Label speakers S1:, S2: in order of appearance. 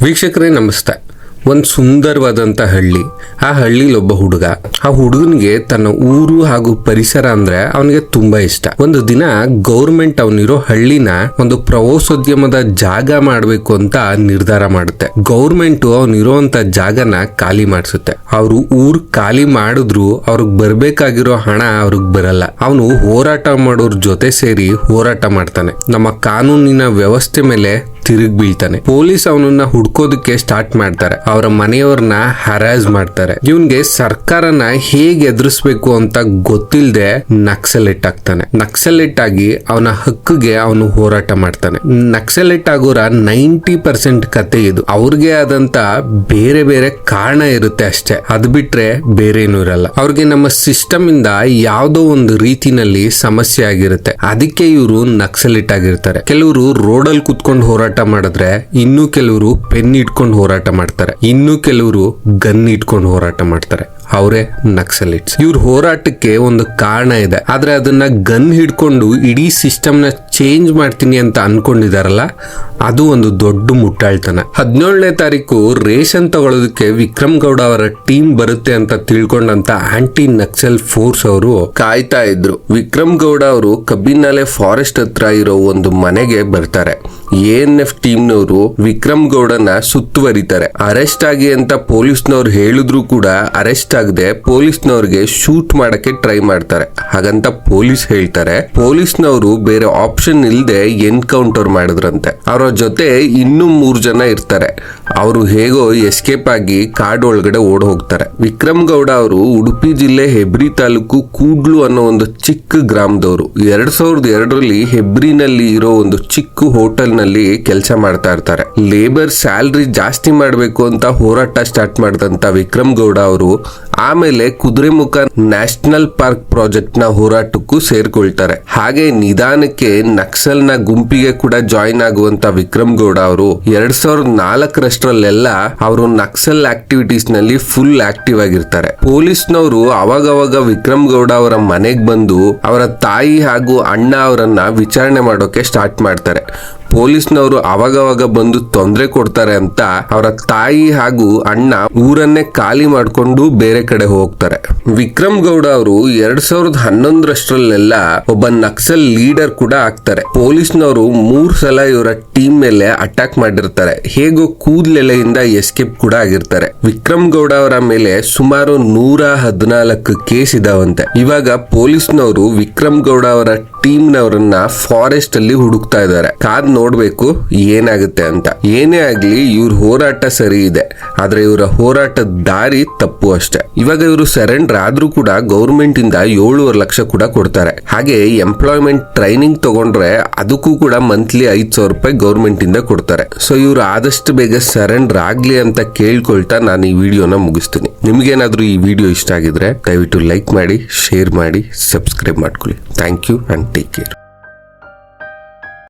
S1: ವೀಕ್ಷಕರೇ ನಮಸ್ತೆ. ಒಂದು ಸುಂದರವಾದಂಥ ಹಳ್ಳಿ. ಆ ಹಳ್ಳಿಲಿ ಒಬ್ಬ ಹುಡುಗ. ಆ ಹುಡುಗನಿಗೆ ತನ್ನ ಊರು ಹಾಗೂ ಪರಿಸರ ಅಂದ್ರೆ ಅವನಿಗೆ ತುಂಬಾ ಇಷ್ಟ. ಒಂದು ದಿನ ಗೌರ್ಮೆಂಟ್ ಅವನಿರೋ ಹಳ್ಳಿನ ಒಂದು ಪ್ರವಾಸೋದ್ಯಮದ ಜಾಗ ಮಾಡಬೇಕು ಅಂತ ನಿರ್ಧಾರ ಮಾಡುತ್ತೆ. ಗೌರ್ಮೆಂಟ್ ಅವನಿರುವಂತ ಜಾಗನ ಖಾಲಿ ಮಾಡಿಸುತ್ತೆ. ಅವರು ಊರ್ ಖಾಲಿ ಮಾಡಿದ್ರು ಅವ್ರಿಗೆ ಬರ್ಬೇಕಾಗಿರೋ ಹಣ ಅವ್ರಿಗೆ ಬರಲ್ಲ. ಅವನು ಹೋರಾಟ ಮಾಡೋರ್ ಜೊತೆ ಸೇರಿ ಹೋರಾಟ ಮಾಡ್ತಾನೆ. ನಮ್ಮ ಕಾನೂನಿನ ವ್ಯವಸ್ಥೆ ಮೇಲೆ ತಿರುಗಿ ಬೀಳ್ತಾನೆ. ಪೊಲೀಸ್ ಅವನನ್ನ ಹುಡ್ಕೋದಕ್ಕೆ ಸ್ಟಾರ್ಟ್ ಮಾಡ್ತಾರೆ. ಅವರ ಮನೆಯವ್ರನ್ನ ಹರಾಜ್ ಮಾಡ್ತಾರೆ. ಇವನ್ಗೆ ಸರ್ಕಾರನ ಹೇಗೆ ಎದುರಿಸ್ಬೇಕು ಅಂತ ಗೊತ್ತಿಲ್ಲದೆ ನಕ್ಸಲೆಟ್ ಆಗ್ತಾನೆ. ನಕ್ಸಲೆಟ್ ಆಗಿ ಅವನ ಹಕ್ಕಿಗೆ ಅವನು ಹೋರಾಟ ಮಾಡ್ತಾನೆ. ನಕ್ಸಲೆಟ್ ಆಗೋರ 90% ಕತೆ ಇದು. ಅವ್ರಿಗೆ ಆದಂತ ಬೇರೆ ಬೇರೆ ಕಾರಣ ಇರುತ್ತೆ ಅಷ್ಟೇ. ಅದ್ ಬಿಟ್ರೆ ಬೇರೆ ಏನೂ ಇರಲ್ಲ. ಅವ್ರಿಗೆ ನಮ್ಮ ಸಿಸ್ಟಮ್ ಇಂದ ಯಾವ್ದೋ ಒಂದು ರೀತಿನಲ್ಲಿ ಸಮಸ್ಯೆ ಆಗಿರುತ್ತೆ. ಅದಕ್ಕೆ ಇವರು ನಕ್ಸಲೆಟ್ ಆಗಿರ್ತಾರೆ. ಕೆಲವರು ರೋಡಲ್ಲಿ ಕುತ್ಕೊಂಡು ಹೋರಾಟ ಮಾಡಿದ್ರೆ, ಇನ್ನು ಕೆಲವರು ಪೆನ್ ಇಟ್ಕೊಂಡು ಹೋರಾಟ ಮಾಡ್ತಾರೆ, ಇನ್ನು ಕೆಲವರು ಗನ್ ಇಟ್ಕೊಂಡು ಹೋರಾಟ ಮಾಡ್ತಾರೆ. ಅವರೇ ನಕ್ಸಲಿಟ್ಸ್. ಇವ್ರ ಹೋರಾಟಕ್ಕೆ ಒಂದು ಕಾರಣ ಇದೆ. ಆದ್ರೆ ಅದನ್ನ ಗನ್ ಹಿಡ್ಕೊಂಡು ಇಡೀ ಸಿಸ್ಟಮ್ ನ ಚೇಂಜ್ ಮಾಡ್ತೀನಿ ಅಂತ ಅನ್ಕೊಂಡಿದಾರಲ್ಲ, ಅದು ಒಂದು ದೊಡ್ಡ ಮುಟ್ಟಾಳ್ತನ. 17ನೇ ತಾರೀಕು ರೇಷನ್ ತಗೊಳ್ಳೋದಕ್ಕೆ ವಿಕ್ರಮ್ ಗೌಡ ಅವರ ಟೀಮ್ ಬರುತ್ತೆ ಅಂತ ತಿಳ್ಕೊಂಡಂತ ಆಂಟಿ ನಕ್ಸಲ್ ಫೋರ್ಸ್ ಅವರು ಕಾಯ್ತಾ ಇದ್ರು. ವಿಕ್ರಮ್ ಗೌಡ ಅವರು ಕಬ್ಬಿನಾಲೆ ಫಾರೆಸ್ಟ್ ಹತ್ರ ಇರೋ ಒಂದು ಮನೆಗೆ ಬರ್ತಾರೆ. ANF ಟೀಮ್ನವರು ವಿಕ್ರಮ್ ಗೌಡನ ಸುತ್ತುವರಿತಾರೆ. ಅರೆಸ್ಟ್ ಆಗಿ ಅಂತ ಪೊಲೀಸ್ನವ್ರು ಹೇಳಿದ್ರು ಕೂಡ ಅರೆಸ್ಟ್ ಆಗದೆ ಪೊಲೀಸ್ನವ್ರಿಗೆ ಶೂಟ್ ಮಾಡಕ್ಕೆ ಟ್ರೈ ಮಾಡ್ತಾರೆ. ಹಾಗಂತ ಪೊಲೀಸ್ ಹೇಳ್ತಾರೆ. ಪೊಲೀಸ್ನವರು ಬೇರೆ ಆಪ್ಷನ್ ಇಲ್ಲದೆ ಎನ್ಕೌಂಟರ್ ಮಾಡಿದ್ರಂತೆ. ಅವರ ಜೊತೆ ಇನ್ನೂ 3 ಜನ ಇರ್ತಾರೆ. ಅವರು ಹೇಗೋ ಎಸ್ಕೇಪ್ ಆಗಿ ಕಾಡ್ ಒಳಗಡೆ ಓಡ್ ಹೋಗ್ತಾರೆ. ವಿಕ್ರಮ್ ಗೌಡ ಅವರು ಉಡುಪಿ ಜಿಲ್ಲೆ ಹೆಬ್ರಿ ತಾಲೂಕು ಕೂಡ್ಲು ಅನ್ನೋ ಒಂದು ಚಿಕ್ಕ ಗ್ರಾಮದವರು. 2002ರಲ್ಲಿ ಹೆಬ್ರಿನಲ್ಲಿ ಇರೋ ಒಂದು ಚಿಕ್ಕ ಹೋಟೆಲ್ ನಲ್ಲಿ ಕೆಲಸ ಮಾಡ್ತಾ ಇರ್ತಾರೆ. ಲೇಬರ್ ಸ್ಯಾಲರಿ ಜಾಸ್ತಿ ಮಾಡಬೇಕು ಅಂತ ಹೋರಾಟ ಸ್ಟಾರ್ಟ್ ಮಾಡಿದಂತ ವಿಕ್ರಮ್ ಗೌಡ ಅವರು ಆಮೇಲೆ ಕುದುರೆಮುಖ ನ್ಯಾಷನಲ್ ಪಾರ್ಕ್ ಪ್ರಾಜೆಕ್ಟ್ ನ ಹೋರಾಟಕ್ಕೂ ಸೇರ್ಕೊಳ್ತಾರೆ. ಹಾಗೆ ನಿಧಾನಕ್ಕೆ ನಕ್ಸಲ್ ನ ಗುಂಪಿಗೆ ಕೂಡ ಜಾಯಿನ್ ಆಗುವಂತ ವಿಕ್ರಮ್ ಗೌಡ ಅವರು 2004ರಷ್ಟರಲ್ಲೆಲ್ಲ ಅವರು ನಕ್ಸಲ್ ಆಕ್ಟಿವಿಟೀಸ್ ನಲ್ಲಿ ಫುಲ್ ಆಕ್ಟಿವ್ ಆಗಿರ್ತಾರೆ. ಪೊಲೀಸ್ನವರು ಅವಾಗವಾಗ ವಿಕ್ರಮ್ ಗೌಡ ಅವರ ಮನೆಗೆ ಬಂದು ಅವರ ತಾಯಿ ಹಾಗೂ ಅಣ್ಣ ಅವರನ್ನ ವಿಚಾರಣೆ ಮಾಡೋಕೆ ಸ್ಟಾರ್ಟ್ ಮಾಡ್ತಾರೆ. ಪೊಲೀಸ್ನವರು ಅವಾಗವಾಗ ಬಂದು ತೊಂದರೆ ಕೊಡ್ತಾರೆ ಅಂತ ಅವರ ತಾಯಿ ಹಾಗೂ ಅಣ್ಣ ಊರನ್ನೇ ಖಾಲಿ ಮಾಡಿಕೊಂಡು ಬೇರೆ ಕಡೆ ಹೋಗ್ತಾರೆ. ವಿಕ್ರಮ್ ಗೌಡ ಅವರು 2011ರಷ್ಟರಲ್ಲೆಲ್ಲ ಒಬ್ಬ ನಕ್ಸಲ್ ಲೀಡರ್ ಕೂಡ ಆಗ್ತಾರೆ. ಪೊಲೀಸ್ನವರು 3 ಸಲ ಇವರ ಟೀಮ್ ಮೇಲೆ ಅಟ್ಯಾಕ್ ಮಾಡಿರ್ತಾರೆ. ಹೇಗೋ ಕೂದಲೆಲೆಯಿಂದ ಎಸ್ಕೇಪ್ ಕೂಡ ಆಗಿರ್ತಾರೆ. ವಿಕ್ರಮ್ ಗೌಡ ಅವರ ಮೇಲೆ ಸುಮಾರು 114 ಕೇಸ್ ಇದಾವಂತೆ. ಇವಾಗ ಪೊಲೀಸ್ನವರು ವಿಕ್ರಮ್ ಗೌಡ ಅವರ ಟೀಮ್ ನವರನ್ನ ಫಾರೆಸ್ಟ್ ಅಲ್ಲಿ ಹುಡುಕ್ತಾ ಇದ್ದಾರೆ. ಕಾದ್ ನೋಡ್ಬೇಕು ಏನಾಗುತ್ತೆ ಅಂತ. ಏನೇ ಆಗ್ಲಿ ಇವ್ರ ಹೋರಾಟ ಸರಿ ಇದೆ, ಆದ್ರೆ ಇವರ ಹೋರಾಟದ ದಾರಿ ತಪ್ಪು ಅಷ್ಟೇ. ಇವಾಗ ಇವರು ಸರೆಂಡರ್ ಆದ್ರೂ ಕೂಡ ಗೌರ್ಮೆಂಟ್ ಇಂದ 7.5 ಲಕ್ಷ ಕೂಡ ಕೊಡ್ತಾರೆ. ಹಾಗೆ ಎಂಪ್ಲಾಯ್ಮೆಂಟ್ ಟ್ರೈನಿಂಗ್ ತಗೊಂಡ್ರೆ ಅದಕ್ಕೂ ಕೂಡ ಮಂತ್ಲಿ 5,000 ರೂಪಾಯಿ ಗೌರ್ಮೆಂಟ್ ಇಂದ ಕೊಡ್ತಾರೆ. ಸೊ ಇವ್ರು ಆದಷ್ಟು ಬೇಗ ಸರೆಂಡರ್ ಆಗ್ಲಿ ಅಂತ ಕೇಳ್ಕೊಳ್ತಾ ನಾನು ಈ ವಿಡಿಯೋನ ಮುಗಿಸ್ತೀನಿ. ನಿಮ್ಗೇನಾದ್ರೂ ಈ ವಿಡಿಯೋ ಇಷ್ಟ ಆಗಿದ್ರೆ ದಯವಿಟ್ಟು ಲೈಕ್ ಮಾಡಿ, ಶೇರ್ ಮಾಡಿ, ಸಬ್ಸ್ಕ್ರೈಬ್ ಮಾಡ್ಕೊಳ್ಳಿ. Thank you and take care.